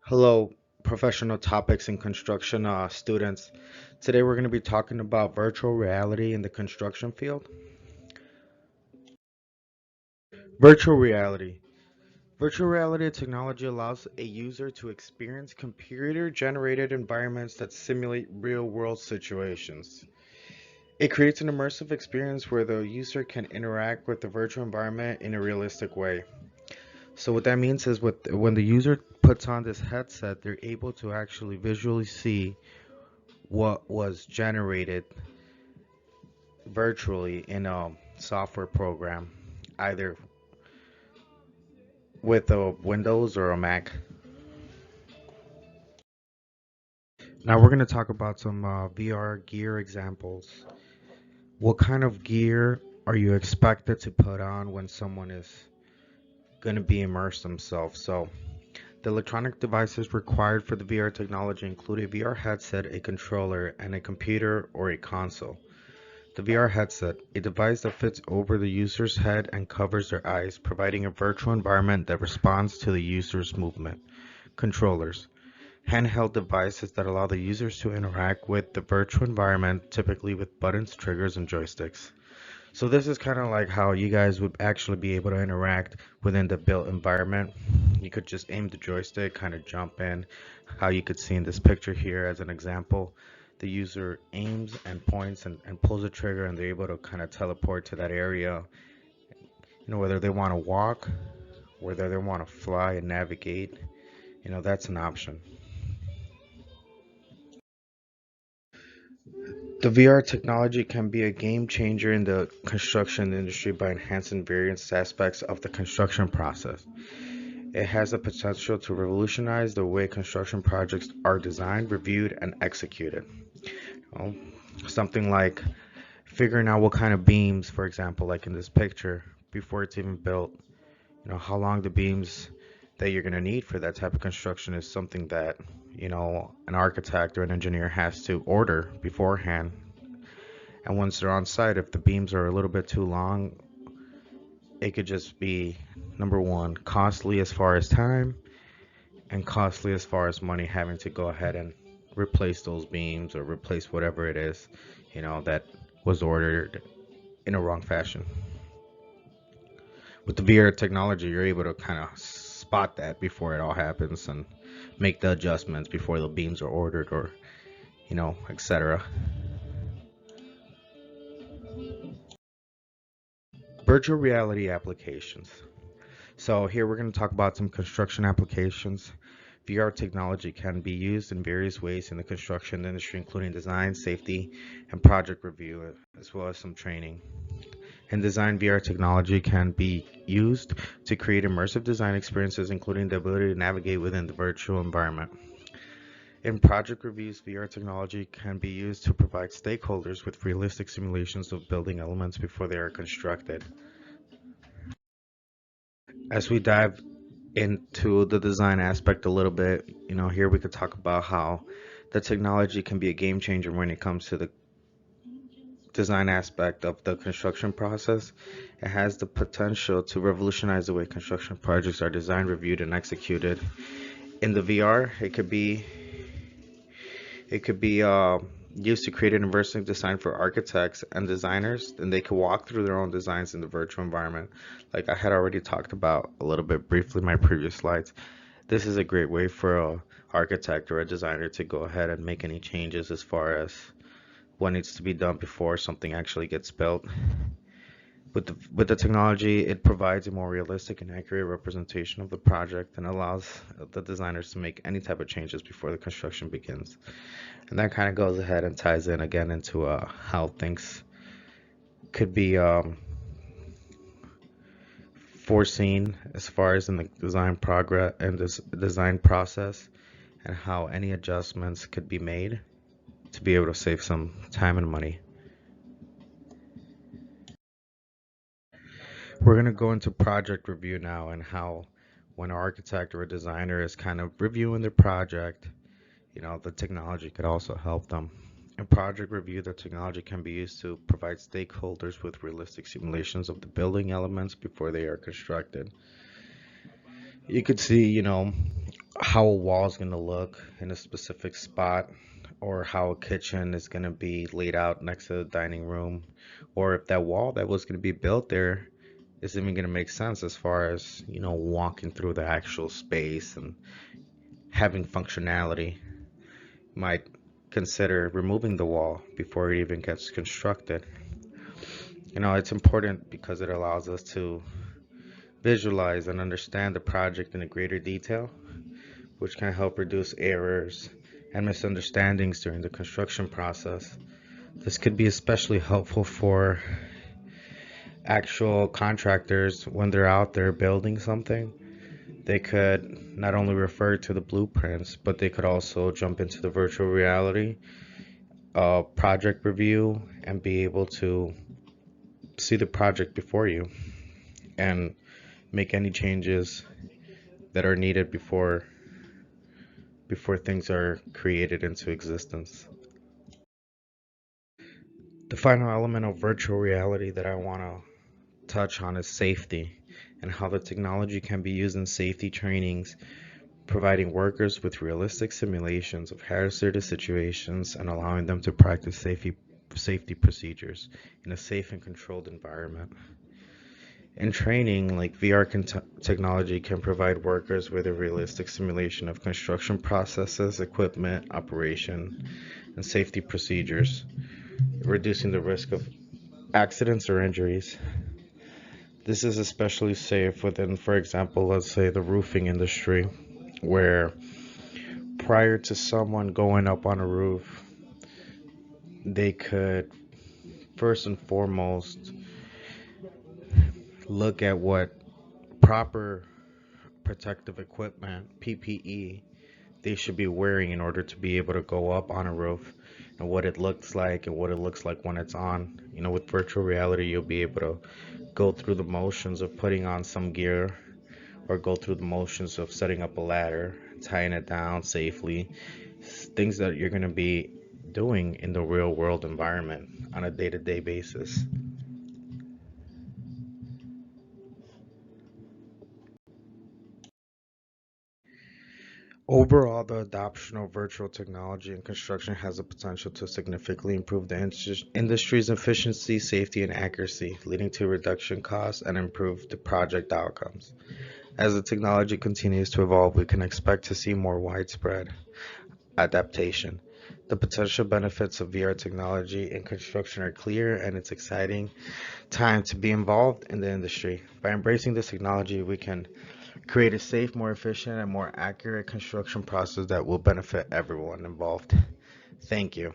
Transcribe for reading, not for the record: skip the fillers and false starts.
Hello, professional topics in construction students. Today we're going to be talking about virtual reality in the construction field. Virtual reality. Virtual reality technology allows a user to experience computer-generated environments that simulate real-world situations. It creates an immersive experience where the user can interact with the virtual environment in a realistic way. So what that means is when the user puts on this headset, they're able to actually visually see what was generated virtually in a software program, either with a Windows or a Mac. Now we're going to talk about some VR gear examples. What kind of gear are you expected to put on when someone is going to be immersed themselves? So the electronic devices required for the VR technology include a VR headset, a controller, and a computer or a console. The VR headset, a device that fits over the user's head and covers their eyes, providing a virtual environment that responds to the user's movement. Controllers, handheld devices that allow the users to interact with the virtual environment, typically with buttons, triggers, and joysticks. So this is kind of like how you guys would actually be able to interact within the built environment. You could just aim the joystick, kind of jump in, how you could see in this picture here as an example. The user aims and points and pulls a trigger and they're able to kind of teleport to that area. Whether they want to walk, whether they want to fly and navigate, that's an option. The VR technology can be a game changer in the construction industry by enhancing various aspects of the construction process. It has the potential to revolutionize the way construction projects are designed, reviewed, and executed. Well, something like figuring out what kind of beams, for example, like in this picture, before it's even built, how long the beams that you're going to need for that type of construction is something that, an architect or an engineer has to order beforehand. And once they're on site, if the beams are a little bit too long, it could just be number one, costly as far as time and costly as far as money having to go ahead and replace those beams or replace whatever it is, that was ordered in a wrong fashion. With the VR technology, you're able to kind of spot that before it all happens and make the adjustments before the beams are ordered or, etc. Virtual reality applications. So here we're going to talk about some construction applications. VR technology can be used in various ways in the construction industry, including design, safety, and project review, as well as some training. In design, VR technology can be used to create immersive design experiences, including the ability to navigate within the virtual environment. In project reviews, VR technology can be used to provide stakeholders with realistic simulations of building elements before they are constructed. As we dive into the design aspect a little bit, here we could talk about how the technology can be a game changer when it comes to the design aspect of the construction process. It has the potential to revolutionize the way construction projects are designed, reviewed, and executed. In the VR, it could be used to create an immersive design for architects and designers, and they could walk through their own designs in the virtual environment. Like I had already talked about a little bit briefly in my previous slides. This is a great way for a architect or a designer to go ahead and make any changes as far as what needs to be done before something actually gets built. With the technology, it provides a more realistic and accurate representation of the project and allows the designers to make any type of changes before the construction begins. And that kind of goes ahead and ties in again into how things could be foreseen as far as in the design progress and this design process, and how any adjustments could be made to be able to save some time and money. We're going to go into project review now and how when an architect or a designer is kind of reviewing their project, the technology could also help them. In project review, the technology can be used to provide stakeholders with realistic simulations of the building elements before they are constructed. You could see, how a wall is going to look in a specific spot, or how a kitchen is going to be laid out next to the dining room, or if that wall that was going to be built there is even going to make sense as far as, walking through the actual space and having functionality. Might consider removing the wall before it even gets constructed. It's important because it allows us to visualize and understand the project in a greater detail, which can help reduce errors and misunderstandings during the construction process. This could be especially helpful for actual contractors when they're out there building something. They could not only refer to the blueprints, but they could also jump into the virtual reality project review and be able to see the project before you and make any changes that are needed before things are created into existence. The final element of virtual reality that I want to touch on is safety and how the technology can be used in safety trainings, providing workers with realistic simulations of hazardous situations and allowing them to practice safety procedures in a safe and controlled environment. In training, like technology can provide workers with a realistic simulation of construction processes, equipment, operation, and safety procedures, reducing the risk of accidents or injuries. This is especially safe within, for example, let's say the roofing industry, where prior to someone going up on a roof, they could first and foremost look at what proper protective equipment, PPE, they should be wearing in order to be able to go up on a roof, and what it looks like and what it looks like when it's on. With virtual reality, you'll be able to go through the motions of putting on some gear or go through the motions of setting up a ladder, tying it down safely, things that you're going to be doing in the real world environment on a day-to-day basis. Overall, the adoption of virtual technology in construction has the potential to significantly improve the industry's efficiency, safety, and accuracy, leading to reduction costs and improve the project outcomes. As the technology continues to evolve, we can expect to see more widespread adaptation. The potential benefits of VR technology in construction are clear, and it's exciting time to be involved in the industry. By embracing this technology, we can create a safe, more efficient, and more accurate construction process that will benefit everyone involved. Thank you.